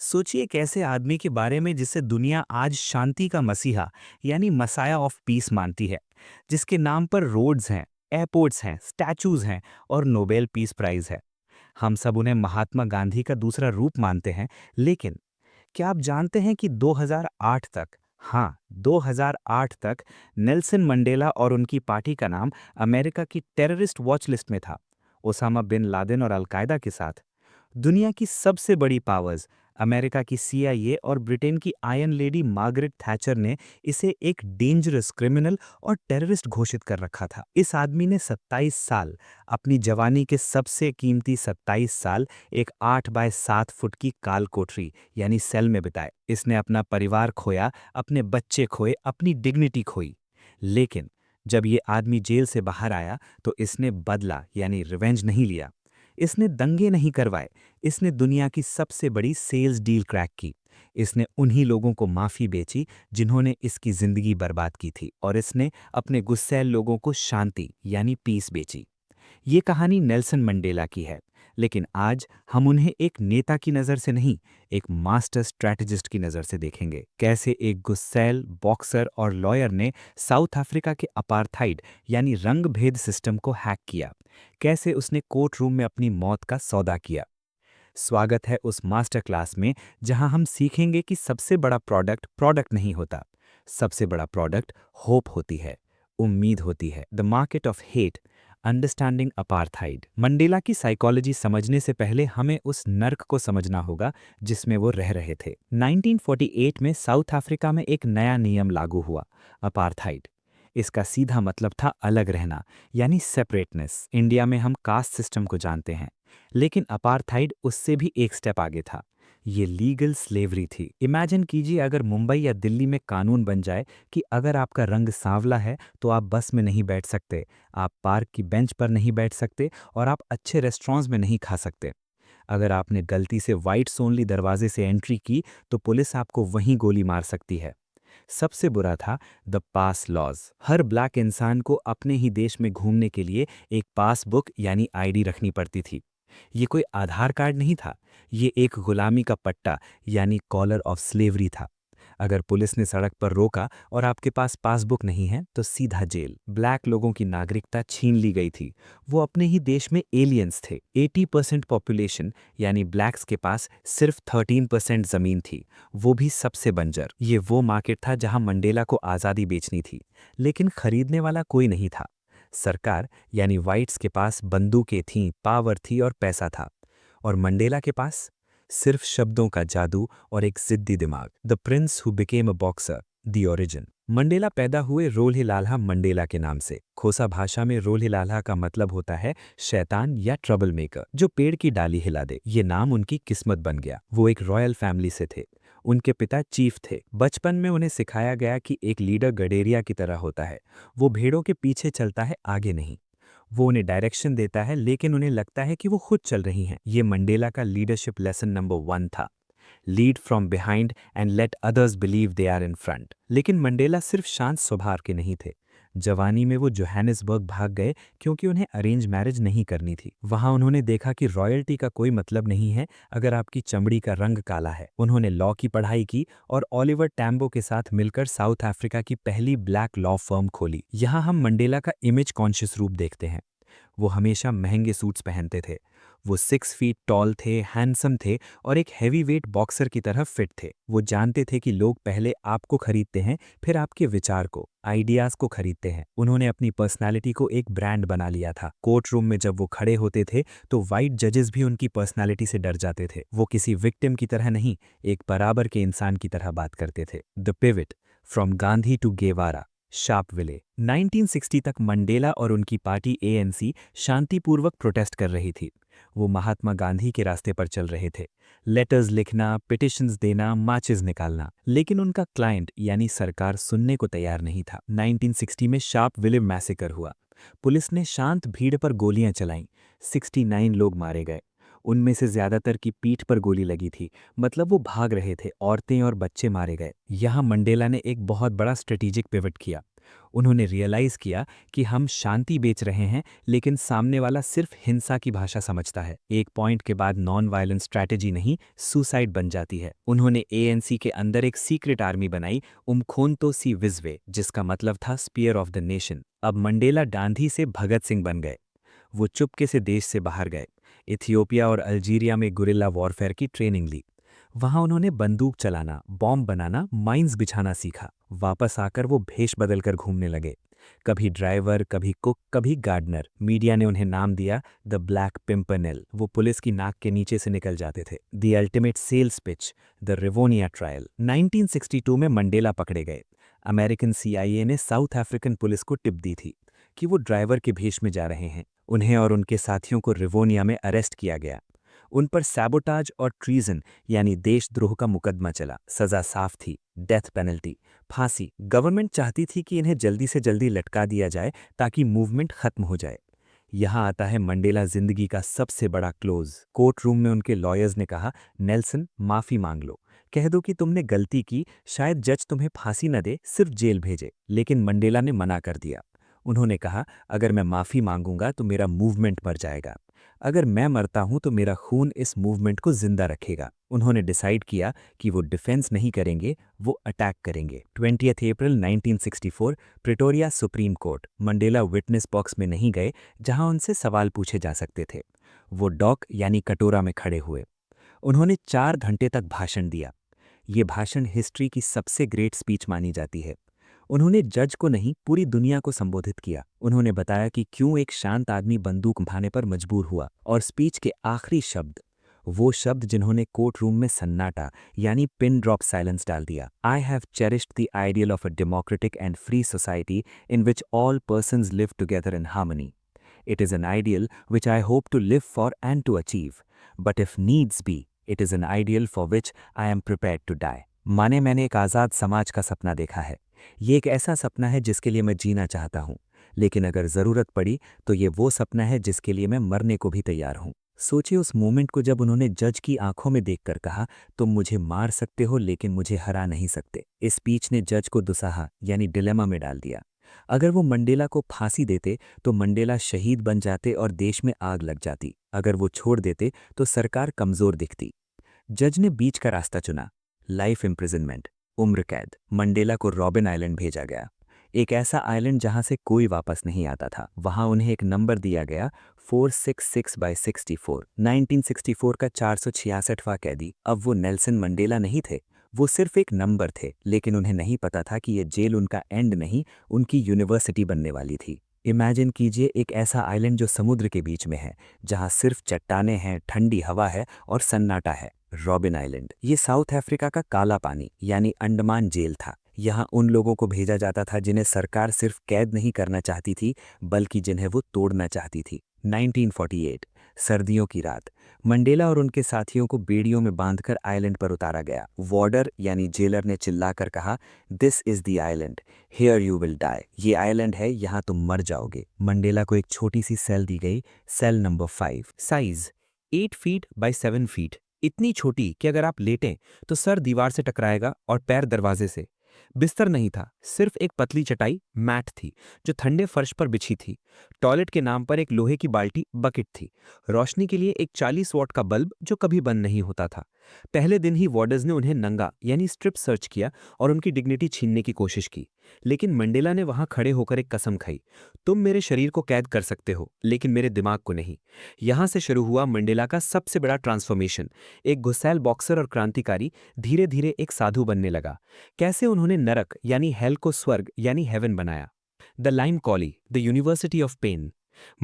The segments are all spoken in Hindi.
सोचिए एक ऐसे आदमी के बारे में जिसे दुनिया आज शांति का मसीहा यानी मसाया ऑफ पीस मानती है, जिसके नाम पर रोड्स हैं, एयरपोर्ट्स हैं, स्टैचूज हैं और नोबेल पीस प्राइज है। हम सब उन्हें महात्मा गांधी का दूसरा रूप मानते हैं, लेकिन क्या आप जानते हैं कि 2008 तक, हाँ 2008 तक नेल्सन मंडेला और उनकी पार्टी का नाम अमेरिका की टेररिस्ट वॉच लिस्ट में था, ओसामा बिन लादेन और अलकायदा के साथ। दुनिया की सबसे बड़ी पावर्स अमेरिका की सीआईए और ब्रिटेन की आयरन लेडी मार्गरेट थैचर ने इसे एक डेंजरस क्रिमिनल और टेररिस्ट घोषित कर रखा था। इस आदमी ने 27 साल, अपनी जवानी के सबसे कीमती 27 साल एक 8 बाय 7 फुट की काल कोठरी यानी सेल में बिताए। इसने अपना परिवार खोया, अपने बच्चे खोए, अपनी डिग्निटी खोई। लेकिन जब ये आदमी जेल से बाहर आया तो इसने बदला यानी रिवेंज नहीं लिया। इसने दंगे नहीं करवाए, इसने दुनिया की सबसे बड़ी सेल्स डील क्रैक की। इसने उन्हीं लोगों को माफ़ी बेची जिन्होंने इसकी ज़िंदगी बर्बाद की थी, और इसने अपने गुस्सैल लोगों को शांति यानी पीस बेची। ये कहानी नेल्सन मंडेला की है, लेकिन आज हम उन्हें एक नेता की नज़र से नहीं, एक मास्टर स्ट्रैटेजिस्ट की नज़र से देखेंगे। कैसे एक गुस्सैल बॉक्सर और लॉयर ने साउथ अफ्रीका के अपार्थाइड यानी रंग भेद सिस्टम को हैक किया। कैसे उसने कोर्ट रूम में अपनी मौत का सौदा किया। स्वागत है उस मास्टर क्लास में जहां हम सीखेंगे कि सबसे बड़ा प्रोडक्ट प्रोडक्ट नहीं होता, सबसे बड़ा प्रोडक्ट होप होती है, उम्मीद होती है। The market of hate, understanding apartheid. Mandela की साइकोलॉजी समझने से पहले हमें उस नर्क को समझना होगा जिसमें वो रह रहे थे। 1948 में साउथ अफ्रीका में एक नया नियम लागू हुआ, अपार्थाइड। इसका सीधा मतलब था अलग रहना यानी सेपरेटनेस। इंडिया में हम कास्ट सिस्टम को जानते हैं, लेकिन अपार्थाइड उससे भी एक स्टेप आगे था। ये लीगल स्लेवरी थी। इमेजिन कीजिए अगर मुंबई या दिल्ली में कानून बन जाए कि अगर आपका रंग सांवला है तो आप बस में नहीं बैठ सकते, आप पार्क की बेंच पर नहीं बैठ सकते और आप अच्छे रेस्टोरेंट्स में नहीं खा सकते। अगर आपने गलती से व्हाइट्स ओनली दरवाजे से एंट्री की तो पुलिस आपको वहीं गोली मार सकती है। सबसे बुरा था द पास लॉज। हर ब्लैक इंसान को अपने ही देश में घूमने के लिए एक पासबुक यानी आईडी रखनी पड़ती थी। ये कोई आधार कार्ड नहीं था, ये एक गुलामी का पट्टा यानी कॉलर ऑफ स्लेवरी था। अगर पुलिस ने सड़क पर रोका और आपके पास पासबुक नहीं है तो सीधा जेल। ब्लैक लोगों की नागरिकता छीन ली गई थी। वो अपने ही देश में एलियंस थे। 80% पॉपुलेशन यानी ब्लैक्स के पास सिर्फ 13% जमीन थी, वो भी सबसे बंजर। ये वो मार्केट था जहां मंडेला को आज़ादी बेचनी थी, लेकिन खरीदने वाला कोई नहीं था। सरकार यानी वाइट्स के पास बंदूकें थीं, पावर थी और पैसा था, और मंडेला के पास सिर्फ शब्दों का जादू और एक जिद्दी दिमाग। The Prince who became a boxer, the origin. Mandela पैदा हुए रोल्हिलाल्हा मंडेला के नाम से। खोसा भाषा में रोल्हिलाल्हा का मतलब होता है शैतान या ट्रबल मेकर, जो पेड़ की डाली हिला दे। ये नाम उनकी किस्मत बन गया। वो एक रॉयल फैमिली से थे। उनके पिता चीफ थे। बचपन में उन्हें सिखाया गया कि एक लीडर गडेरिया की तरह होता है, वो भेड़ों के पीछे चलता है, आगे नहीं। वो उन्हें डायरेक्शन देता है, लेकिन उन्हें लगता है कि वो खुद चल रही हैं। ये मंडेला का लीडरशिप लेसन नंबर 1 था। Lead from behind and let others believe they are in front. लेकिन मंडेला सिर्फ शांत स्वभाव के नहीं थे। जवानी में वो जोहानिसबर्ग भाग गए क्योंकि उन्हें अरेंज मैरिज नहीं करनी थी। वहां उन्होंने देखा कि रॉयल्टी का कोई मतलब नहीं है अगर आपकी चमड़ी का रंग काला है। उन्होंने लॉ की पढ़ाई की और ओलिवर टैम्बो के साथ मिलकर साउथ अफ्रीका की पहली ब्लैक लॉ फर्म खोली। यहाँ हम मंडेला का इमेज कॉन्शियस रूप देखते हैं। वो हमेशा महंगे सूट्स पहनते थे। वो 6 फीट टॉल थे, हैंडसम थे और एक हैवी वेट बॉक्सर की तरह फिट थे। वो जानते थे कि लोग पहले आपको खरीदते हैं, फिर आपके विचार को, आइडियाज को खरीदते हैं। उन्होंने अपनी पर्सनालिटी को एक ब्रांड बना लिया था। कोर्ट रूम में जब वो खड़े होते थे तो वाइट जजेस भी उनकी पर्सनालिटी से डर जाते थे। वो किसी विक्टिम की तरह नहीं, एक बराबर के इंसान की तरह बात करते थे। The pivot, from Gandhi to Guevara, Sharpeville. 1960 तक मंडेला और उनकी पार्टी एएनसी शांतिपूर्वक प्रोटेस्ट कर रही थी। वो महात्मा गांधी के रास्ते पर चल रहे थे, लेटर्स लिखना, पिटिशंस देना, मार्चेस निकालना। लेकिन उनका क्लाइंट यानी सरकार सुनने को तैयार नहीं था। 1960 में शार्पविले मैसेकर हुआ। पुलिस ने शांत भीड़ पर गोलियां चलाईं। 69 लोग मारे गए। उनमें से ज्यादातर की पीठ पर गोली लगी थी, मतलब वो भाग रहे थे। औरतें और बच्चे मारे गए। यहाँ मंडेला ने एक बहुत बड़ा स्ट्रेटेजिक पिवट किया। उन्होंने रियलाइज़ किया कि हम शांति बेच रहे हैं, लेकिन सामने वाला सिर्फ हिंसा की भाषा समझता है। एक पॉइंट के बाद नॉन वायलेंस स्ट्रैटेजी नहीं, सुसाइड बन जाती है। उन्होंने एएनसी के अंदर एक सीक्रेट आर्मी बनाई, उमखोंतो सी विज़वे, जिसका मतलब था स्पीयर ऑफ द नेशन। अब मंडेला गांधी से भगत सिंह बन गए। वो चुपके से देश से बाहर गए, इथियोपिया और अल्जीरिया में गुरिल्ला वॉरफेयर की ट्रेनिंग ली। वहां उन्होंने बंदूक चलाना, बॉम्ब बनाना, माइंस बिछाना सीखा। वापस आकर वो भेष बदलकर घूमने लगे, कभी ड्राइवर, कभी कुक, कभी गार्डनर। मीडिया ने उन्हें नाम दिया द ब्लैक पिम्परनेल। वो पुलिस की नाक के नीचे से निकल जाते थे। The ultimate sales pitch, the Rivonia trial. 1962 में मंडेला पकड़े गए। अमेरिकन सीआईए ने साउथ अफ्रीकन पुलिस को टिप दी थी कि वो ड्राइवर के भेष में जा रहे हैं। उन्हें और उनके साथियों को रिवोनिया में अरेस्ट किया गया। उन पर सैबोटाज और ट्रीजन यानी देशद्रोह का मुकदमा चला। सजा साफ थी, डेथ पेनल्टी, फांसी। गवर्नमेंट चाहती थी कि इन्हें जल्दी से जल्दी लटका दिया जाए ताकि मूवमेंट खत्म हो जाए। यहाँ आता है मंडेला जिंदगी का सबसे बड़ा क्लोज। कोर्ट रूम में उनके लॉयर्स ने कहा, नेल्सन माफी मांग लो, कह दो कि तुमने गलती की, शायद जज तुम्हें फांसी न दे, सिर्फ जेल भेजे। लेकिन मंडेला ने मना कर दिया। उन्होंने कहा, अगर मैं माफी मांगूंगा तो मेरा मूवमेंट मर जाएगा, अगर मैं मरता हूं तो मेरा खून इस मूवमेंट को जिंदा रखेगा। उन्होंने डिसाइड किया कि वो डिफेंस नहीं करेंगे, वो अटैक करेंगे। 20 अप्रैल 1964, Pretoria supreme court. Mandela witness box में नहीं गए जहां उनसे सवाल पूछे जा सकते थे। वो डॉक यानी कटोरा में खड़े हुए। उन्होंने 4 घंटे तक भाषण दिया। ये भाषण हिस्ट्री की सबसे ग्रेट स्पीच मानी जाती है। उन्होंने जज को नहीं, पूरी दुनिया को संबोधित किया। उन्होंने बताया कि क्यों एक शांत आदमी बंदूक उठाने पर मजबूर हुआ। और स्पीच के आखिरी शब्द, वो शब्द जिन्होंने कोर्ट रूम में सन्नाटा यानी पिन ड्रॉप साइलेंस डाल दिया। I have cherished the ideal of a democratic and free society in which all persons live together in harmony. It is an ideal which I hope to live for and to achieve. But if needs be, it is an ideal for which I am prepared to die. माने मैंने एक आज़ाद समाज का सपना देखा है। ये एक ऐसा सपना है जिसके लिए मैं जीना चाहता हूँ, लेकिन अगर ज़रूरत पड़ी तो ये वो सपना है जिसके लिए मैं मरने को भी तैयार हूँ। सोचिए उस मोमेंट को जब उन्होंने जज की आंखों में देखकर कहा, तुम मुझे मार सकते हो लेकिन मुझे हरा नहीं सकते। इस स्पीच ने जज को दुसाहा यानी डिलेमा में डाल दिया। अगर वो मंडेला को फांसी देते तो मंडेला शहीद बन जाते और देश में आग लग जाती। अगर वो छोड़ देते तो सरकार कमजोर दिखती। जज ने बीच का रास्ता चुना, लाइफ इम्प्रिजनमेंट, उम्र कैद। मंडेला को रॉबिन आइलैंड भेजा गया, एक ऐसा आइलैंड जहां से कोई वापस नहीं आता था। वहां उन्हें एक नंबर दिया गया, 466/64। 1964 का 466वां कैदी। अब वो नेल्सन मंडेला नहीं थे, वो सिर्फ एक नंबर थे। लेकिन उन्हें नहीं पता था कि ये जेल उनका एंड नहीं, उनकी यूनिवर्सिटी बनने वाली थी। इमेजिन कीजिए एक ऐसा आइलैंड जो समुद्र के बीच में है, जहां सिर्फ चट्टानें हैं, ठंडी हवा है और सन्नाटा है। रॉबिन आइलैंड, ये साउथ अफ्रीका का काला पानी यानी अंडमान जेल था। यहाँ उन लोगों को भेजा जाता था जिन्हें सरकार सिर्फ कैद नहीं करना चाहती थी, बल्कि जिन्हें वो तोड़ना चाहती थी। 1948, सर्दियों की रात। मंडेला और उनके साथियों को बेड़ियों में बांधकर आइलैंड पर उतारा गया। वार्डर यानी जेलर ने चिल्लाकर कहा, this is the island, here you will die. ये आइलैंड है, यहाँ तुम मर जाओगे। मंडेला को एक छोटी सी सेल दी गई, cell number 5। Size 8 feet by 7 feet, इतनी छोटी कि अगर आप लेटें तो सर दीवार से टकराएगा और पैर दरवाजे से। बिस्तर नहीं था, सिर्फ एक पतली चटाई मैट थी जो ठंडे फर्श पर बिछी थी। टॉयलेट के नाम पर एक लोहे की बाल्टी बकेट थी। रोशनी के लिए एक 40 वॉट का बल्ब जो कभी बंद नहीं होता था। पहले दिन ही वार्डर्स ने उन्हें नंगा यानी स्ट्रिप सर्च किया और उनकी डिग्निटी छीनने की कोशिश की। लेकिन मंडेला ने वहां खड़े होकर एक कसम खाई, तुम मेरे शरीर को कैद कर सकते हो लेकिन मेरे दिमाग को नहीं। यहां से शुरू हुआ मंडेला का सबसे बड़ा ट्रांसफॉर्मेशन। एक घुसैल बॉक्सर और क्रांतिकारी धीरे धीरे एक साधु बनने लगा। कैसे उन्होंने नरक यानी हेल को स्वर्ग यानी हेवन बनाया। The lime quarry, the university of pen.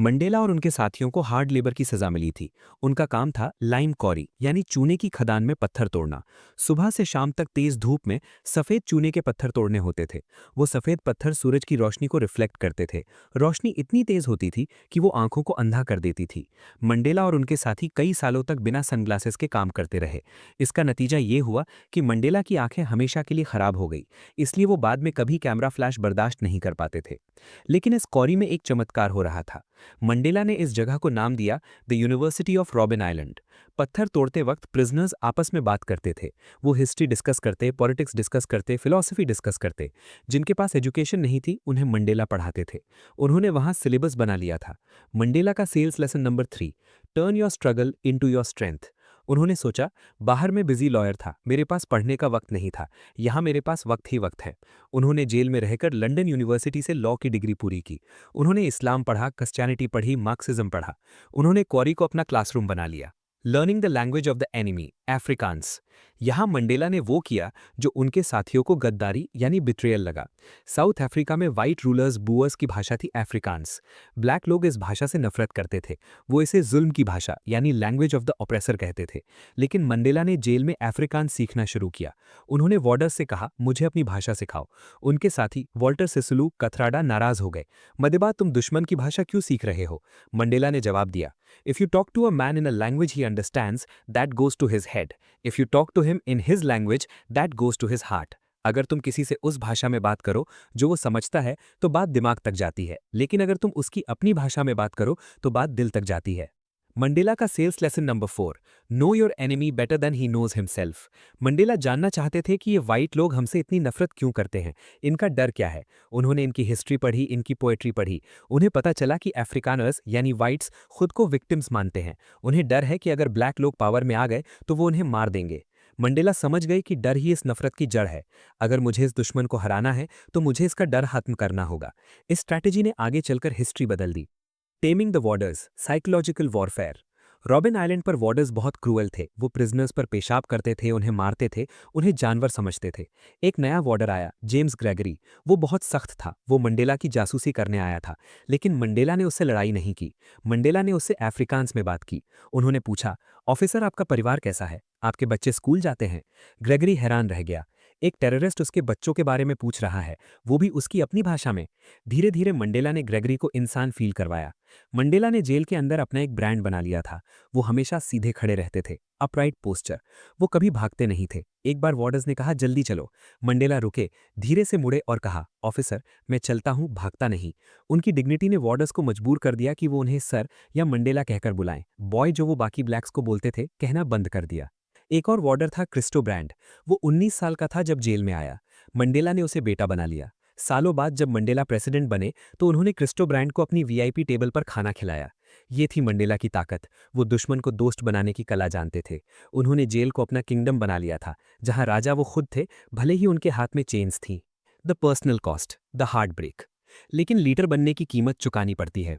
Mandela और उनके साथियों को हार्ड लेबर की सजा मिली थी। उनका काम था लाइम कॉरी यानी चूने की खदान में पत्थर तोड़ना। सुबह से शाम तक तेज धूप में सफेद चूने के पत्थर तोड़ने होते थे। वो सफेद पत्थर सूरज की रोशनी को रिफ्लेक्ट करते थे। रोशनी इतनी तेज होती थी कि वो आंखों को अंधा कर देती थी। मंडेला और उनके साथी कई सालों तक बिना सनग्लासेस के काम करते रहे। इसका नतीजा ये हुआ कि मंडेला की आंखें हमेशा के लिए खराब हो गई, इसलिए वो बाद में कभी कैमरा फ्लैश बर्दाश्त नहीं कर पाते थे। लेकिन इस कॉरी में एक चमत्कार हो रहा था। था। मंडेला ने इस जगह को नाम दिया the university of robin island. पत्थर तोड़ते वक्त प्रिजनर्स आपस में बात करते थे। वो हिस्ट्री डिस्कस करते, पॉलिटिक्स डिस्कस करते, फिलॉसफी डिस्कस करते। जिनके पास एजुकेशन नहीं थी उन्हें मंडेला पढ़ाते थे। उन्होंने वहाँ सिलेबस बना लिया था। मंडेला का sales lesson number 3, turn your struggle into your strength. उन्होंने सोचा, बाहर में बिजी लॉयर था, मेरे पास पढ़ने का वक्त नहीं था, यहाँ मेरे पास वक्त ही वक्त है। उन्होंने जेल में रहकर लंदन यूनिवर्सिटी से लॉ की डिग्री पूरी की। उन्होंने इस्लाम पढ़ा, क्रिश्चियनिटी पढ़ी, मार्क्सिज्म पढ़ा। उन्होंने क्वारी को अपना क्लासरूम बना लिया। Learning the language of the enemy, Afrikaans. यहाँ मंडेला ने वो किया जो उनके साथियों को गद्दारी यानी बिट्रेयल लगा। साउथ अफ्रीका में वाइट रूलर्स बूअर्स की भाषा थी अफ्रीकांस। ब्लैक लोग इस भाषा से नफरत करते थे। वो इसे जुल्म की भाषा यानी लैंग्वेज ऑफ द ऑप्रेसर कहते थे। लेकिन मंडेला ने जेल में अफ्रीकांस सीखना शुरू किया। उन्होंने वार्डर्स से कहा, मुझे अपनी भाषा सिखाओ। उनके साथी वॉल्टर सिसलू कथराडा नाराज हो गए। मदेबा, तुम दुश्मन की भाषा क्यों सीख रहे हो? मंडेला ने जवाब दिया, if you talk to a man in a language he understands, that goes to his head. If you talk to him in his language, that goes to his heart. अगर तुम किसी से उस भाषा में बात करो जो वो समझता है तो बात दिमाग तक जाती है, लेकिन अगर तुम उसकी अपनी भाषा में बात करो तो बात दिल तक जाती है। मंडेला का sales lesson number 4, know your enemy better than he knows himself. Mandela जानना चाहते थे कि ये वाइट लोग हमसे इतनी नफरत क्यों करते हैं, इनका डर क्या है। उन्होंने इनकी हिस्ट्री पढ़ी, इनकी पोएट्री पढ़ी। उन्हें पता चला कि अफ्रीकानर्स यानी वाइट्स खुद को विक्टिम्स मानते हैं। उन्हें डर है कि अगर ब्लैक लोग पावर में आ गए तो वो उन्हें मार देंगे। मंडेला समझ गए कि डर ही इस नफरत की जड़ है। अगर मुझे इस दुश्मन को हराना है तो मुझे इसका डर खत्म करना होगा। इस स्ट्रैटेजी ने आगे चलकर हिस्ट्री बदल दी। Taming the warders, psychological warfare. Robben Island पर वॉर्डर्स बहुत क्रूअल थे। वो प्रिजनर्स पर पेशाब करते थे, उन्हें मारते थे, उन्हें जानवर समझते थे। एक नया वॉर्डर आया, जेम्स ग्रेगरी। वो बहुत सख्त था। वो मंडेला की जासूसी करने आया था। लेकिन मंडेला ने उससे लड़ाई नहीं की। मंडेला ने उससे अफ्रीकांस में बात की। उन्होंने पूछा, ऑफिसर आपका परिवार कैसा है? आपके बच्चे स्कूल जाते हैं? ग्रेगरी हैरान रह गया। एक टेररिस्ट उसके बच्चों के बारे में पूछ रहा है, वो भी उसकी अपनी भाषा में। धीरे धीरे मंडेला ने ग्रेगरी को इंसान फील करवाया। मंडेला ने जेल के अंदर अपना एक ब्रांड बना लिया था। वो हमेशा सीधे खड़े रहते थे, अपराइट पोस्चर। वो कभी भागते नहीं थे। एक बार वार्डर्स ने कहा, जल्दी चलो। मंडेला रुके, धीरे से मुड़े और कहा, ऑफिसर मैं चलता हूं, भागता नहीं। उनकी डिग्निटी ने वार्डर्स को मजबूर कर दिया कि वो उन्हें सर या मंडेला कहकर बुलाएं। बॉय जो वो बाकी ब्लैक्स को बोलते थे, कहना बंद कर दिया। एक और वार्डर था क्रिस्टो ब्रांड। वो 19 साल का था जब जेल में आया। मंडेला ने उसे बेटा बना लिया। सालों बाद जब मंडेला प्रेसिडेंट बने तो उन्होंने क्रिस्टो ब्रांड को अपनी वीआईपी टेबल पर खाना खिलाया। ये थी मंडेला की ताकत। वो दुश्मन को दोस्त बनाने की कला जानते थे। उन्होंने जेल को अपना किंगडम बना लिया था, जहां राजा वो खुद थे, भले ही उनके हाथ में चेन्स थीं। The personal cost, the heart break. लेकिन लीडर बनने की कीमत चुकानी पड़ती है।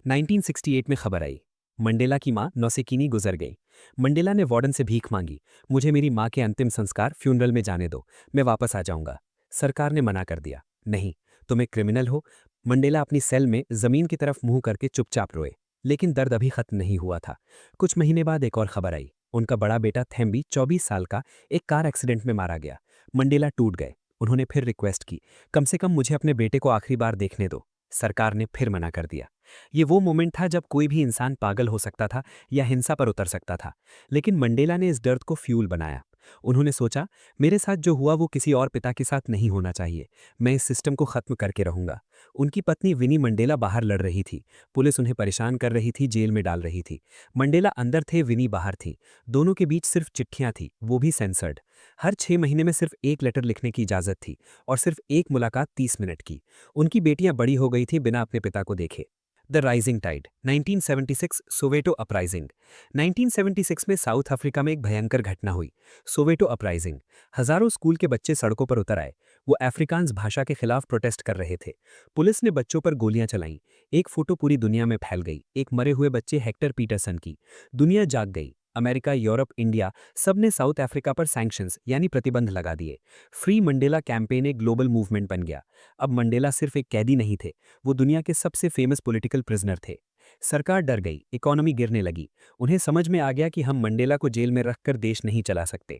1968 में खबर आई, मंडेला की मां नौसेकीनी गुजर गई। मंडेला ने वार्डन से भीख मांगी, मुझे मेरी मां के अंतिम संस्कार फ्यूनरल में जाने दो, मैं वापस आ जाऊंगा। सरकार ने मना कर दिया, नहीं, तुम एक क्रिमिनल हो। मंडेला अपनी सेल में जमीन की तरफ मुंह करके चुपचाप रोए। लेकिन दर्द अभी खत्म नहीं हुआ था। कुछ महीने बाद एक और खबर आई, उनका बड़ा बेटा थेम्बी 24 साल का एक कार एक्सीडेंट में मारा गया। मंडेला टूट गए। उन्होंने फिर रिक्वेस्ट की, कम से कम मुझे अपने बेटे को आखिरी बार देखने दो। सरकार ने फिर मना कर दिया। ये वो मोमेंट था जब कोई भी इंसान पागल हो सकता था या हिंसा पर उतर सकता था। लेकिन मंडेला ने इस दर्द को फ्यूल बनाया। उन्होंने सोचा, मेरे साथ जो हुआ वो किसी और पिता के साथ नहीं होना चाहिए। मैं इस सिस्टम को खत्म करके रहूंगा। उनकी पत्नी विनी मंडेला बाहर लड़ रही थी। पुलिस उन्हें परेशान कर रही थी, जेल में डाल रही थी। मंडेला अंदर थे, विनी बाहर थी। दोनों के बीच सिर्फ चिट्ठियां थी, वो भी सेंसर्ड। हर 6 महीने में सिर्फ एक लेटर लिखने की इजाजत थी और सिर्फ एक मुलाकात 30 मिनट की। उनकी बेटियां बड़ी हो गई थी बिना अपने पिता को देखे। The rising tide, 1976 Soweto uprising. 1976 में साउथ अफ्रीका में एक भयंकर घटना हुई, सोवेटो अपराइजिंग। हजारों स्कूल के बच्चे सड़कों पर उतर आए। वो अफ्रीकांस भाषा के खिलाफ प्रोटेस्ट कर रहे थे। पुलिस ने बच्चों पर गोलियां चलाईं। एक फोटो पूरी दुनिया में फैल गई, एक मरे हुए बच्चे हेक्टर पीटरसन की। दुनिया जाग गई। अमेरिका, यूरोप, इंडिया सब ने साउथ अफ्रीका पर सैंक्शंस यानी प्रतिबंध लगा दिए। फ्री मंडेला कैंपेन एक ग्लोबल मूवमेंट बन गया। अब मंडेला सिर्फ एक कैदी नहीं थे, वो दुनिया के सबसे फेमस पॉलिटिकल प्रिजनर थे। सरकार डर गई, इकोनॉमी गिरने लगी। उन्हें समझ में आ गया कि हम मंडेला को जेल में रखकर देश नहीं चला सकते।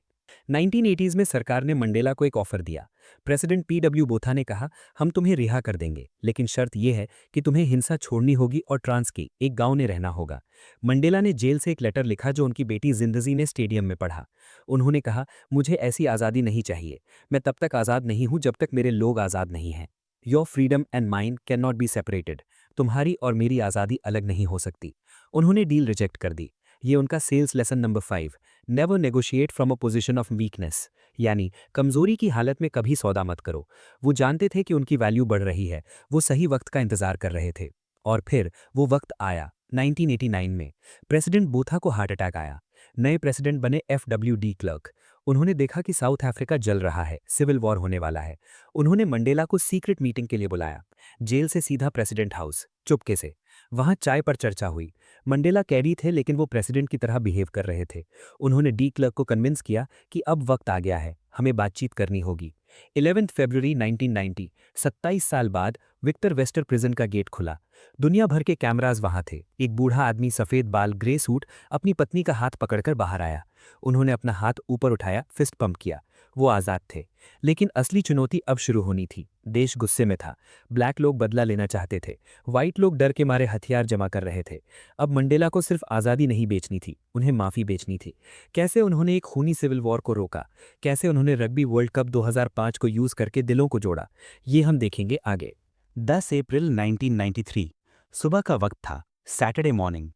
1980s में सरकार ने मंडेला को एक ऑफर दिया। प्रेसिडेंट पीडब्ल्यू बोथा ने कहा, हम तुम्हें रिहा कर देंगे, लेकिन शर्त यह है कि तुम्हें हिंसा छोड़नी होगी और ट्रांसकी एक गांव में रहना होगा। मंडेला ने जेल से एक लेटर लिखा जो उनकी बेटी जिंदगी ने स्टेडियम में पढ़ा। उन्होंने कहा, मुझे ऐसी आज़ादी नहीं चाहिए। मैं तब तक आज़ाद नहीं हूं जब तक मेरे लोग आज़ाद नहीं हैं। Your freedom and mine can not be separated. तुम्हारी और मेरी आज़ादी अलग नहीं हो सकती। उन्होंने डील रिजेक्ट कर दी। ये उनका sales lesson number 5, never negotiate from a position of weakness, यानी कमजोरी की हालत में कभी सौदा मत करो। वो जानते थे कि उनकी वैल्यू बढ़ रही है, वो सही वक्त का इंतजार कर रहे थे। और फिर वो वक्त आया 1989 में। प्रेसिडेंट बूथा को हार्ट अटैक आया। नए प्रेसिडेंट बने FWD क्लर्क। उन्होंने देखा कि साउथ अफ्रीका जल रहा है, सिविल वॉर होने वाला है। उन्होंने मंडेला को सीक्रेट मीटिंग के लिए बुलाया। जेल से सीधा प्रेसिडेंट हाउस, चुपके से। वहां चाय पर चर्चा हुई। मंडेला कैदी थे लेकिन वो प्रेसिडेंट की तरह बिहेव कर रहे थे। उन्होंने डी क्लर्क को कन्विंस किया कि अब वक्त आ गया है, हमें बातचीत करनी होगी। 11 फरवरी 1990, 27 साल बाद विक्टर वेस्टर प्रिजन का गेट खुला। दुनिया भर के कैमराज वहां थे। एक बूढ़ा आदमी सफेद बाल ग्रे सूट अपनी पत्नी का हाथ पकड़कर बाहर आया। उन्होंने अपना हाथ ऊपर उठाया, फिस्ट पंप किया। वो आज़ाद थे। लेकिन असली चुनौती अब शुरू होनी थी। देश गुस्से में था। ब्लैक लोग बदला लेना चाहते थे। व्हाइट लोग डर के मारे हथियार जमा कर रहे थे। अब मंडेला को सिर्फ आज़ादी नहीं बेचनी थी, उन्हें माफ़ी बेचनी थी। कैसे उन्होंने एक खूनी सिविल वॉर को रोका, कैसे उन्होंने रग्बी वर्ल्ड कप 2005 को यूज़ करके दिलों को जोड़ा, ये हम देखेंगे आगे। 10 अप्रैल 1993 सुबह का वक्त था, सैटरडे मॉर्निंग।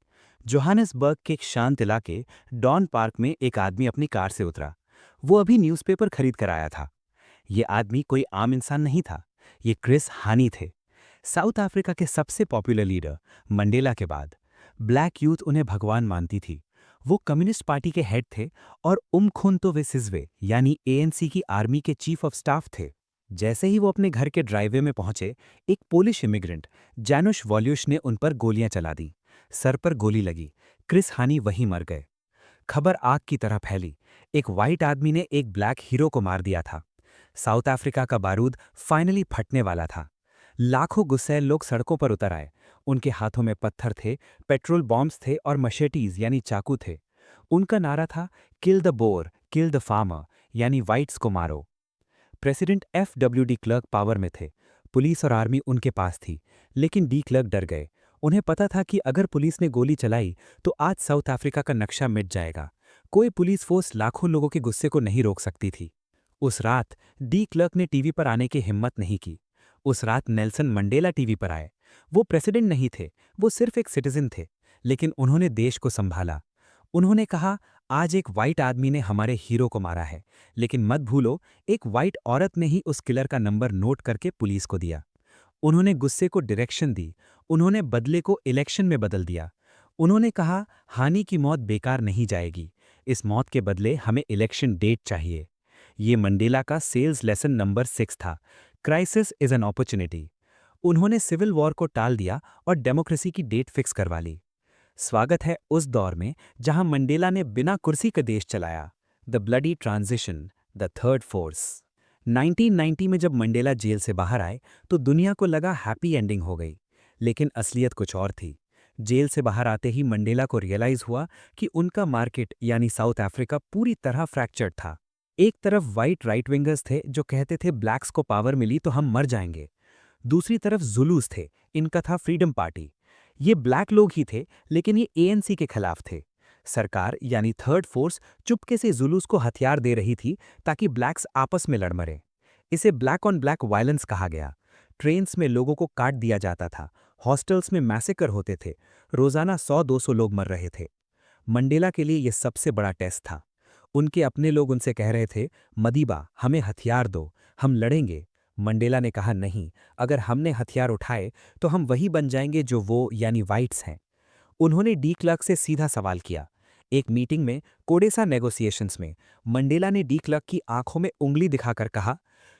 जोहानिसबर्ग के एक शांत इलाके डॉन पार्क में एक आदमी अपनी कार से उतरा। वो अभी न्यूज़पेपर खरीद कर आया था। ये आदमी कोई आम इंसान नहीं था, ये क्रिस हानी थे, साउथ अफ्रीका के सबसे पॉपुलर लीडर। मंडेला के बाद ब्लैक यूथ उन्हें भगवान मानती थी। वो कम्युनिस्ट पार्टी के हेड थे और उमखुंतो वे सिजवे यानी ANC की आर्मी के चीफ ऑफ स्टाफ थे। जैसे ही वो अपने घर के ड्राइवे में पहुंचे, एक पोलिश इमिग्रेंट जानुश वॉल्यूश ने उन पर गोलियां चला दी। सर पर गोली लगी। क्रिस हानी वहीं मर गए। खबर आग की तरह फैली। एक वाइट आदमी ने एक ब्लैक हीरो को मार दिया था। साउथ अफ्रीका का बारूद फाइनली फटने वाला था। लाखों गुस्सैल लोग सड़कों पर उतर आए। उनके हाथों में पत्थर थे, पेट्रोल बॉम्ब्स थे और मशेटीज यानी चाकू थे। उनका नारा था, kill the bore, kill the farmer, यानी वाइट्स को मारो। प्रेसिडेंट FWD क्लर्क पावर में थे। पुलिस और आर्मी उनके पास थी। लेकिन डी क्लर्क डर गए। उन्हें पता था कि अगर पुलिस ने गोली चलाई तो आज साउथ अफ्रीका का नक्शा मिट जाएगा। कोई पुलिस फोर्स लाखों लोगों के गुस्से को नहीं रोक सकती थी। उस रात डी क्लर्क ने टीवी पर आने की हिम्मत नहीं की। उस रात नेल्सन मंडेला टीवी पर आए। वो प्रेसिडेंट नहीं थे, वो सिर्फ एक सिटीजन थे। लेकिन उन्होंने देश को संभाला। उन्होंने कहा, आज एक वाइट आदमी ने हमारे हीरो को मारा है, लेकिन मत भूलो, एक वाइट औरत ने ही उस किलर का नंबर नोट करके पुलिस को दिया। उन्होंने गुस्से को डायरेक्शन दी। उन्होंने बदले को इलेक्शन में बदल दिया। उन्होंने कहा, हानि की मौत बेकार नहीं जाएगी। इस मौत के बदले हमें इलेक्शन डेट चाहिए। ये मंडेला का सेल्स लेसन नंबर 6 था। Crisis is an opportunity. उन्होंने सिविल वॉर को टाल दिया और डेमोक्रेसी की डेट फिक्स करवा ली। स्वागत है उस दौर में जहां मंडेला ने बिना कुर्सी का देश चलाया। The bloody transition, the third force. 1990 में जब मंडेला जेल से बाहर आए तो दुनिया को लगा हैप्पी एंडिंग हो गई। लेकिन असलियत कुछ और थी। जेल से बाहर आते ही मंडेला को रियलाइज हुआ कि उनका मार्केट यानी साउथ अफ्रीका पूरी तरह फ्रैक्चर्ड था। एक तरफ वाइट राइट विंगर्स थे जो कहते थे ब्लैक्स को पावर मिली तो हम मर जाएंगे। दूसरी तरफ जुलूस थे, इनका था फ्रीडम पार्टी। ये ब्लैक लोग ही थे लेकिन ये ANC के खिलाफ थे। सरकार यानी थर्ड फोर्स चुपके से जुलूस को हथियार दे रही थी ताकि ब्लैक्स आपस में लड़ मरे। इसे ब्लैक ऑन ब्लैक वायलेंस कहा गया। ट्रेन्स में लोगों को काट दिया जाता था। हॉस्टल्स में मैसेकर होते थे। रोजाना 100-200 लोग मर रहे थे। मंडेला के लिए यह सबसे बड़ा टेस्ट था। उनके अपने लोग उनसे कह रहे थे, मदीबा हमें हथियार दो, हम लड़ेंगे। मंडेला ने कहा, नहीं, अगर हमने हथियार उठाए तो हम वही बन जाएंगे जो वो यानी वाइट्स हैं। उन्होंने डी क्लर्क से सीधा सवाल किया। एक मीटिंग में कोडेसा नेगोशिएशंस में मंडेला ने डी क्लर्क की आंखों में उंगली दिखाकर कहा,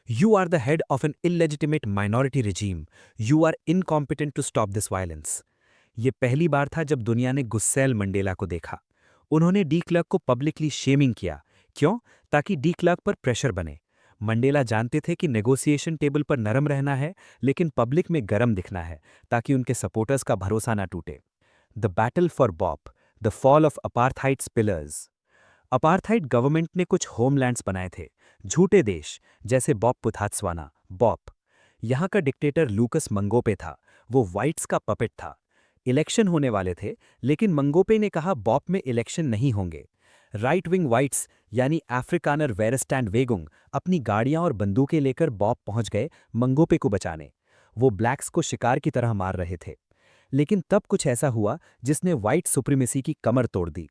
you are the head of an illegitimate minority regime, you are incompetent to stop this violence. ये पहली बार था जब दुनिया ने गुस्सैल मंडेला को देखा। उन्होंने डी क्लर्क को पब्लिकली शेमिंग किया। क्यों? ताकि डी क्लर्क पर प्रेशर बने। मंडेला जानते थे कि नेगोशिएशन टेबल पर नरम रहना है लेकिन पब्लिक में गरम दिखना है ताकि उनके सपोर्टर्स का भरोसा ना टूटे। The battle for Bop, the fall of apartheid's pillars. Apartheid government ने कुछ होमलैंड्स बनाए थे, झूठे देश, जैसे बॉप पुथात्स्वाना, बॉप। यहाँ का डिक्टेटर लूकस मंगोपे था। वो वाइट्स का पपेट था। इलेक्शन होने वाले थे लेकिन मंगोपे ने कहा बॉप में इलेक्शन नहीं होंगे। राइट विंग वाइट्स यानी अफ्रीकानर वेरस्टैंड वेगुंग अपनी गाड़ियां और बंदूकें लेकर बॉप पहुंच गए मंगोपे को बचाने। वो ब्लैक्स को शिकार की तरह मार रहे थे। लेकिन तब कुछ ऐसा हुआ जिसने व्हाइट सुप्रीमेसी की कमर तोड़ दी।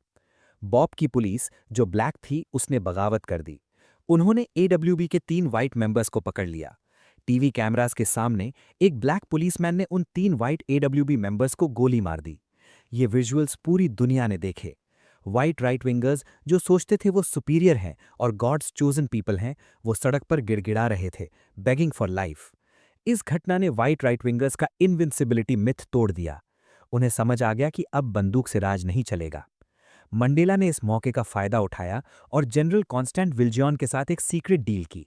बॉब की पुलिस, जो ब्लैक थी, उसने बगावत कर दी। उन्होंने एडब्ल्यूबी के 3 व्हाइट मेंबर्स को पकड़ लिया। टीवी कैमरास के सामने एक ब्लैक पुलिसमैन ने उन 3 व्हाइट एडब्ल्यूबी मेंबर्स को गोली मार दी। ये विजुअल्स पूरी दुनिया ने देखे। व्हाइट राइट विंगर्स, जो सोचते थे वो सुपीरियर हैं और गॉड्स चोजन पीपल हैं, वो सड़क पर गिड़गिड़ा रहे थे, बेगिंग फॉर लाइफ। इस घटना ने व्हाइट राइट विंगर्स का इनविंसिबिलिटी मिथ तोड़ दिया। उन्हें समझ आ गया कि अब बंदूक से राज नहीं चलेगा। मंडेला ने इस मौके का फायदा उठाया और जनरल कॉन्स्टेंट विल्जियन के साथ एक सीक्रेट डील की।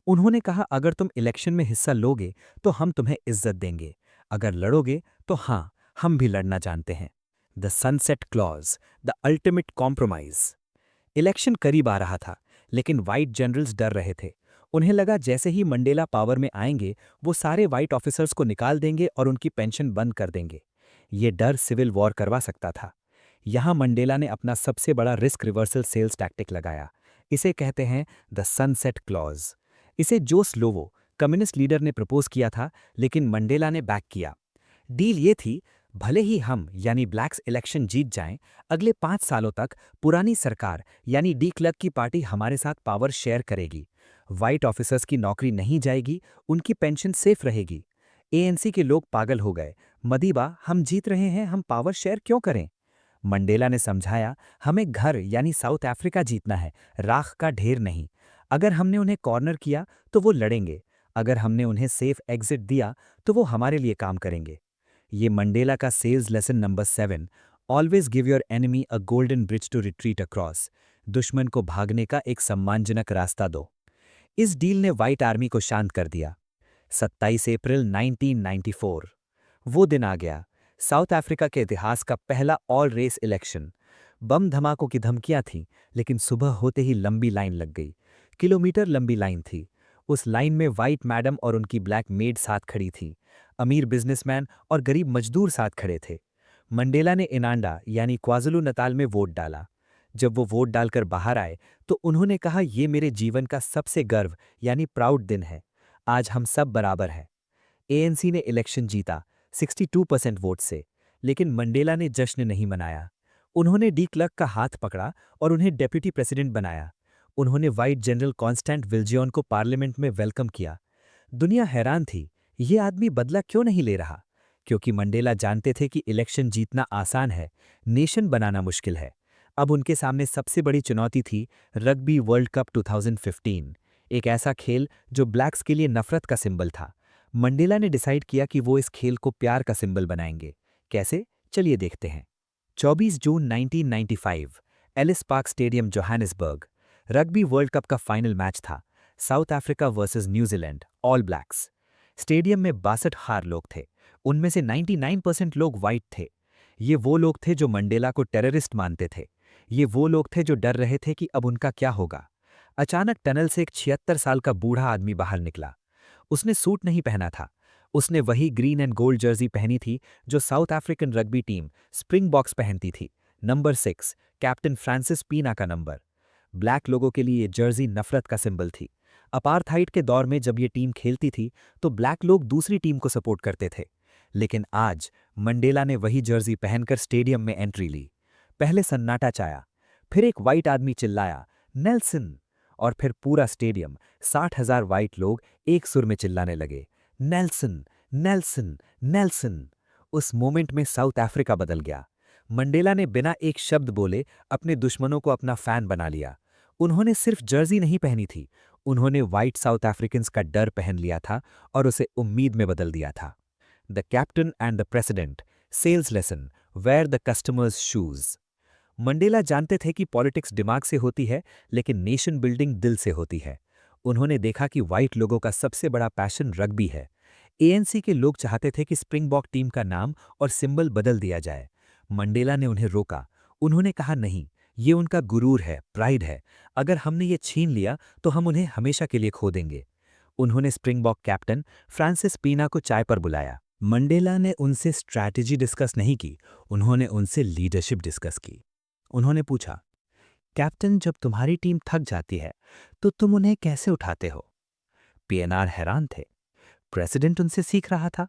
उन्होंने कहा, अगर तुम इलेक्शन में हिस्सा लोगे तो हम तुम्हें इज्जत देंगे, अगर लड़ोगे तो हाँ, हम भी लड़ना जानते हैं। The sunset clause, the ultimate compromise. Election करीब आ रहा था, लेकिन व्हाइट जनरल्स डर रहे थे। उन्हें लगा जैसे ही मंडेला पावर में आएंगे, वो सारे व्हाइट ऑफिसर्स को निकाल देंगे और उनकी पेंशन बंद कर देंगे। ये डर सिविल वॉर करवा सकता था। यहां मंडेला ने अपना सबसे बड़ा रिस्क रिवर्सल सेल्स टैक्टिक लगाया। इसे कहते हैं द सनसेट क्लॉज। इसे जोस लोवो, कम्युनिस्ट लीडर, ने प्रपोज किया था, लेकिन मंडेला ने बैक किया। डील ये थी, भले ही हम यानी ब्लैक्स इलेक्शन जीत जाएं, अगले 5 सालों तक पुरानी सरकार यानी डी क्लर्क की पार्टी हमारे साथ पावर शेयर करेगी। व्हाइट ऑफिसर्स की नौकरी नहीं जाएगी, उनकी पेंशन सेफ रहेगी। एएनसी के लोग पागल हो गए। मदीबा, हम जीत रहे हैं, हम पावर शेयर क्यों करें? मंडेला ने समझाया, हमें घर यानी साउथ अफ्रीका जीतना है, राख का ढेर नहीं। अगर हमने उन्हें कॉर्नर किया तो वो लड़ेंगे, अगर हमने उन्हें सेफ एग्जिट दिया तो वो हमारे लिए काम करेंगे। ये मंडेला का sales lesson number 7, always give your enemy a golden bridge to retreat across. दुश्मन को भागने का एक सम्मानजनक रास्ता दो। इस डील ने व्हाइट आर्मी को शांत कर दिया। 27 अप्रैल 1994 वो दिन आ गया, साउथ अफ्रीका के इतिहास का पहला ऑल रेस इलेक्शन। बम धमाकों की धमकियां थीं, लेकिन सुबह होते ही लंबी लाइन लग गई। किलोमीटर लंबी लाइन थी। उस लाइन में व्हाइट मैडम और उनकी ब्लैक मेड साथ खड़ी थी। अमीर बिजनेसमैन और गरीब मजदूर साथ खड़े थे। मंडेला ने इनांडा यानी क्वाजुलु नताल में वोट डाला। जब वो वोट डालकर बाहर आए तो उन्होंने कहा, ये मेरे जीवन का सबसे गर्व यानी प्राउड दिन है। आज हम सब बराबर हैं। एएनसी ने इलेक्शन जीता 62% वोट से, लेकिन मंडेला ने जश्न नहीं मनाया। उन्होंने डी क्लर्क का हाथ पकड़ा और उन्हें डेप्यूटी प्रेसिडेंट बनाया। उन्होंने व्हाइट जनरल कॉन्स्टेंट विल्जियन को पार्लियामेंट में वेलकम किया। दुनिया हैरान थी, ये आदमी बदला क्यों नहीं ले रहा? क्योंकि मंडेला जानते थे कि इलेक्शन जीतना आसान है, नेशन बनाना मुश्किल है। अब उनके सामने सबसे बड़ी चुनौती थी रग्बी वर्ल्ड कप 2015, एक ऐसा खेल जो ब्लैक्स के लिए नफरत का सिंबल था। मंडेला ने डिसाइड किया कि वो इस खेल को प्यार का सिंबल बनाएंगे। कैसे? चलिए देखते हैं। 24 जून 1995, Ellis Park stadium, Johannesburg. Rugby world cup का फाइनल मैच था, South Africa versus New Zealand, All Blacks. Stadium में 62,000 लोग थे। उनमें से 99% लोग वाइट थे। ये वो लोग थे जो मंडेला को टेररिस्ट मानते थे। ये वो लोग थे जो डर रहे थे कि अब उनका क्या होगा। अचानक टनल से एक 76 साल का बूढ़ा आदमी बाहर निकला। उसने सूट नहीं पहना था। उसने वही ग्रीन एंड गोल्ड जर्सी पहनी थी जो south African rugby team spring box पहनती थी। नंबर 6, कैप्टन फ्रांसिस पीना का नंबर। ब्लैक लोगों के लिए ये जर्सी नफरत का सिंबल थी। अपार्थाइड के दौर में जब ये टीम खेलती थी तो ब्लैक लोग दूसरी टीम को सपोर्ट करते थे। लेकिन आज मंडेला ने वही जर्सी पहनकर स्टेडियम में एंट्री ली। पहले सन्नाटा छाया, फिर एक वाइट आदमी चिल्लाया, नेल्सन। और फिर पूरा स्टेडियम, 60,000 वाइट लोग एक सुर में चिल्लाने लगे, नेल्सन, नेल्सन, नेल्सन। उस मोमेंट में साउथ अफ्रीका बदल गया। मंडेला ने बिना एक शब्द बोले अपने दुश्मनों को अपना फैन बना लिया। उन्होंने सिर्फ जर्सी नहीं पहनी थी, उन्होंने व्हाइट साउथ अफ्रीकन्स का डर पहन लिया था और उसे उम्मीद में बदल दिया था। The captain and the president, sales lesson, wear the customer's shoes. Mandela जानते थे कि पॉलिटिक्स दिमाग से होती है, लेकिन नेशन बिल्डिंग दिल से होती है। उन्होंने देखा कि व्हाइट लोगों का सबसे बड़ा पैशन रग्बी है। एएनसी के लोग चाहते थे कि स्प्रिंगबॉक टीम का नाम और सिंबल बदल दिया जाए। मंडेला ने उन्हें रोका। उन्होंने कहा, नहीं, ये उनका गुरूर है, प्राइड है। अगर हमने ये छीन लिया तो हम उन्हें हमेशा के लिए खो देंगे। उन्होंने स्प्रिंगबॉक कैप्टन फ्रांसिस पीना को चाय पर बुलाया। मंडेला ने उनसे स्ट्रैटेजी डिस्कस नहीं की, उन्होंने उनसे लीडरशिप डिस्कस की। उन्होंने पूछा, कैप्टन, जब तुम्हारी टीम थक जाती है तो तुम उन्हें कैसे उठाते हो? पीएनआर हैरान थे। प्रेसिडेंट उनसे सीख रहा था।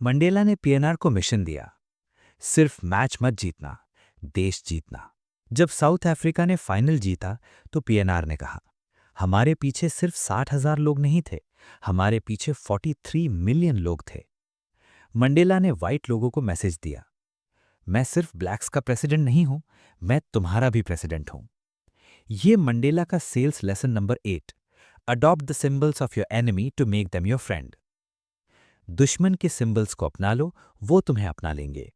मंडेला ने पीएनआर को मिशन दिया, सिर्फ मैच मत जीतना, देश जीतना। जब साउथ अफ्रीका ने फाइनल जीता तो पीएनआर ने कहा, हमारे पीछे सिर्फ 60,000 लोग नहीं थे, हमारे पीछे 43 मिलियन लोग थे। मंडेला ने वाइट लोगों को मैसेज दिया, मैं सिर्फ ब्लैक्स का प्रेसिडेंट नहीं हूं, मैं तुम्हारा भी प्रेसिडेंट हूं। ये मंडेला का sales lesson number 8, adopt the symbols of your enemy to make them your friend. दुश्मन के सिंबल्स को अपना लो, वो तुम्हें अपना लेंगे।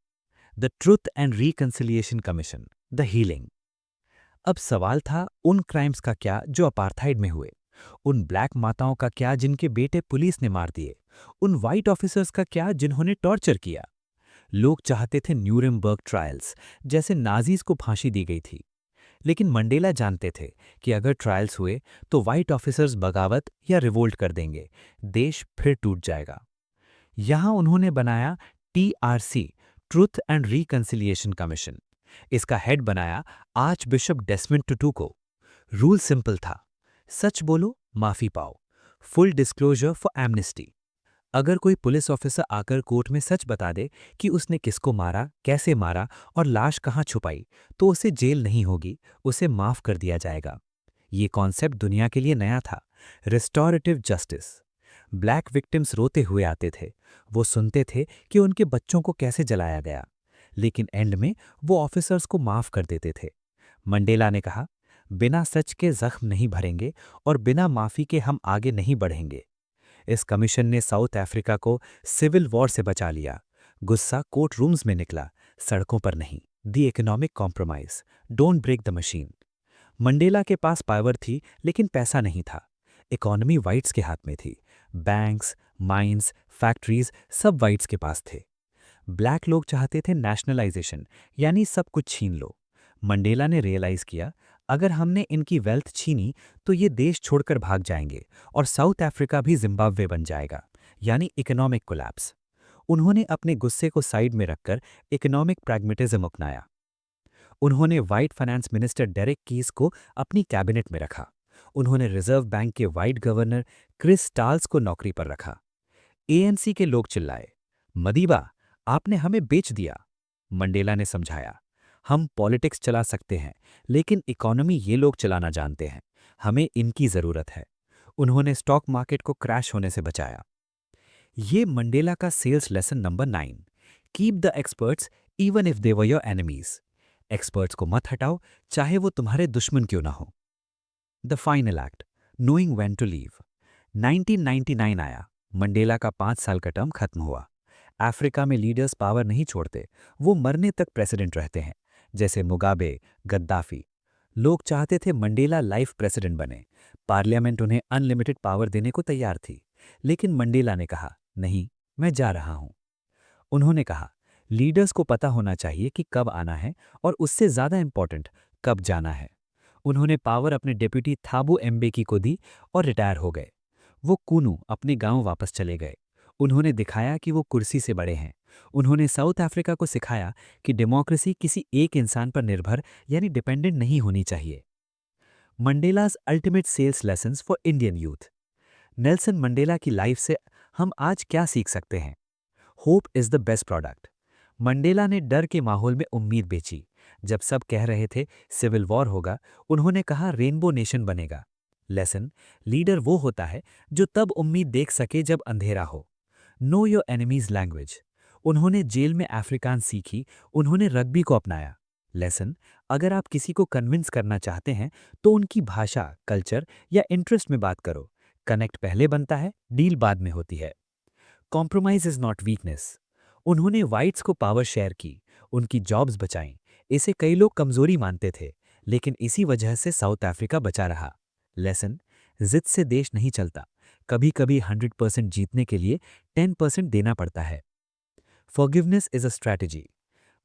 The truth and reconciliation commission, the healing. अब सवाल था उन क्राइम्स का क्या जो अपार्थाइड में हुए, उन ब्लैक माताओं का क्या जिनके बेटे पुलिस ने मार दिए, उन वाइट ऑफिसर्स का क्या जिन्होंने टॉर्चर किया। लोग चाहते थे न्यूरेमबर्ग ट्रायल्स, जैसे नाजीज को फांसी दी गई थी। लेकिन मंडेला जानते थे कि अगर ट्रायल्स हुए तो वाइट ऑफिसर्स बगावत या रिवोल्ट कर देंगे, देश फिर टूट जाएगा। यहां उन्होंने बनाया TRC, truth and reconciliation commission. इसका हेड बनाया आर्च बिशप डेस्मंड टुटू को। रूल सिंपल था, सच बोलो, माफी पाओ, फुल डिस्क्लोजर फॉर एमनेस्टी। अगर कोई पुलिस ऑफिसर आकर कोर्ट में सच बता दे कि उसने किसको मारा, कैसे मारा और लाश कहाँ छुपाई, तो उसे जेल नहीं होगी, उसे माफ कर दिया जाएगा। ये कॉन्सेप्ट दुनिया के लिए नया था, रिस्टोरेटिव जस्टिस। ब्लैक विक्टिम्स रोते हुए आते थे, वो सुनते थे कि उनके बच्चों को कैसे जलाया गया, लेकिन एंड में वो ऑफिसर्स को माफ कर देते थे। मंडेला ने कहा, बिना सच के जख्म नहीं भरेंगे और बिना माफी के हम आगे नहीं बढ़ेंगे। इस कमीशन ने साउथ अफ्रीका को सिविल वॉर से बचा लिया। गुस्सा कोर्ट रूम्स में निकला, सड़कों पर नहीं। The economic compromise, don't break the machine. Mandela के पास पावर थी लेकिन पैसा नहीं था। इकोनॉमी वाइट्स के हाथ में थी। बैंक्स, माइंस, फैक्ट्रीज सब वाइट्स के पास थे। ब्लैक लोग चाहते थे नेशनलाइजेशन, यानी सब कुछ छीन लो। मंडेला ने रियलाइज किया, अगर हमने इनकी वेल्थ छीनी तो ये देश छोड़कर भाग जाएंगे और साउथ अफ्रीका भी जिम्बाब्वे बन जाएगा, यानी इकोनॉमिक कोलैप्स। उन्होंने अपने गुस्से को साइड में रखकर इकोनॉमिक प्रैग्मेटिज्म अपनाया। उन्होंने white finance minister Derek keys को अपनी कैबिनेट में रखा। उन्होंने रिजर्व बैंक के वाइट गवर्नर क्रिस टाल्स को नौकरी पर रखा। एएनसी के लोग चिल्लाए, मदीबा, आपने हमें बेच दिया। मंडेला ने समझाया, हम पॉलिटिक्स चला सकते हैं, लेकिन इकोनॉमी ये लोग चलाना जानते हैं, हमें इनकी जरूरत है। उन्होंने स्टॉक मार्केट को क्रैश होने से बचाया। ये मंडेला का sales lesson number 9, keep the experts even if they were your enemies. Experts को मत हटाओ, चाहे वो तुम्हारे दुश्मन क्यों ना हो। The final act, knowing when to leave. 1999 आया, मंडेला का 5 साल का टर्म खत्म हुआ। अफ्रीका में लीडर्स पावर नहीं छोड़ते, वो मरने तक प्रेसिडेंट रहते हैं, जैसे मुगाबे, गद्दाफी। लोग चाहते थे मंडेला लाइफ प्रेसिडेंट बने। पार्लियामेंट उन्हें अनलिमिटेड पावर देने को तैयार थी, लेकिन मंडेला ने कहा, नहीं, मैं जा रहा हूं। उन्होंने कहा, लीडर्स को पता होना चाहिए कि कब आना है और उससे ज्यादा इंपॉर्टेंट कब जाना है। उन्होंने पावर अपने डेप्यूटी थाबू एम्बेकी को दी और रिटायर हो गए। वो कूनू अपने गांव वापस चले गए। उन्होंने दिखाया कि वो कुर्सी से बड़े हैं। उन्होंने साउथ अफ्रीका को सिखाया कि डेमोक्रेसी किसी एक इंसान पर निर्भर यानी डिपेंडेंट नहीं होनी चाहिए। Mandela's ultimate sales lessons for Indian youth. Nelson Mandela की लाइफ से हम आज क्या सीख सकते हैं? Hope is the best product. Mandela ने डर के माहौल में उम्मीद बेची। जब सब कह रहे थे सिविल वॉर होगा, उन्होंने कहा रेनबो नेशन बनेगा। लेसन, लीडर वो होता है जो तब उम्मीद देख सके जब अंधेरा हो। Know your enemies language. उन्होंने जेल में अफ्रीकान सीखी, उन्होंने रग्बी को अपनाया। लेसन, अगर आप किसी को कन्विंस करना चाहते हैं तो उनकी भाषा, कल्चर या इंटरेस्ट में बात करो। कनेक्ट पहले बनता है, डील बाद में होती है। Compromise is not weakness. उन्होंने वाइट्स को पावर शेयर की, उनकी जॉब्स बचाईं। इसे कई लोग कमजोरी मानते थे, लेकिन इसी वजह से साउथ अफ्रीका बचा रहा। लेसन, जिद से देश नहीं चलता, कभी कभी 100% जीतने के लिए 10% देना पड़ता है। Forgiveness is a strategy.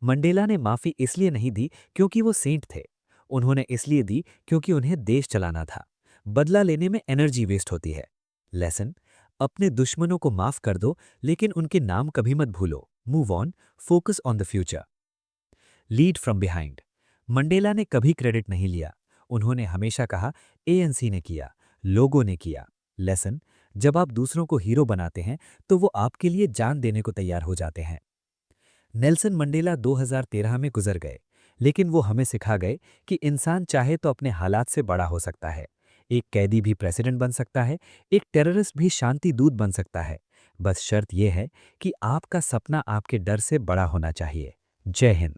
Mandela ने माफी इसलिए नहीं दी क्योंकि वो सेंट थे, उन्होंने इसलिए दी क्योंकि उन्हें देश चलाना था। बदला लेने में एनर्जी वेस्ट होती है। लेसन, अपने दुश्मनों को माफ कर दो, लेकिन उनके नाम कभी मत भूलो। Move on, focus on the future. Lead from behind. Mandela ने कभी क्रेडिट नहीं लिया, उन्होंने हमेशा कहा एएनसी ने किया, लोगों ने किया। लेसन, जब आप दूसरों को हीरो बनाते हैं तो वो आपके लिए जान देने को तैयार हो जाते हैं। नेल्सन मंडेला 2013 में गुजर गए, लेकिन वो हमें सिखा गए कि इंसान चाहे तो अपने हालात से बड़ा हो सकता है। एक कैदी भी प्रेसिडेंट बन सकता है, एक टेररिस्ट भी शांति दूत बन सकता है। बस शर्त यह है कि आपका सपना आपके डर से बड़ा होना चाहिए। जय हिंद।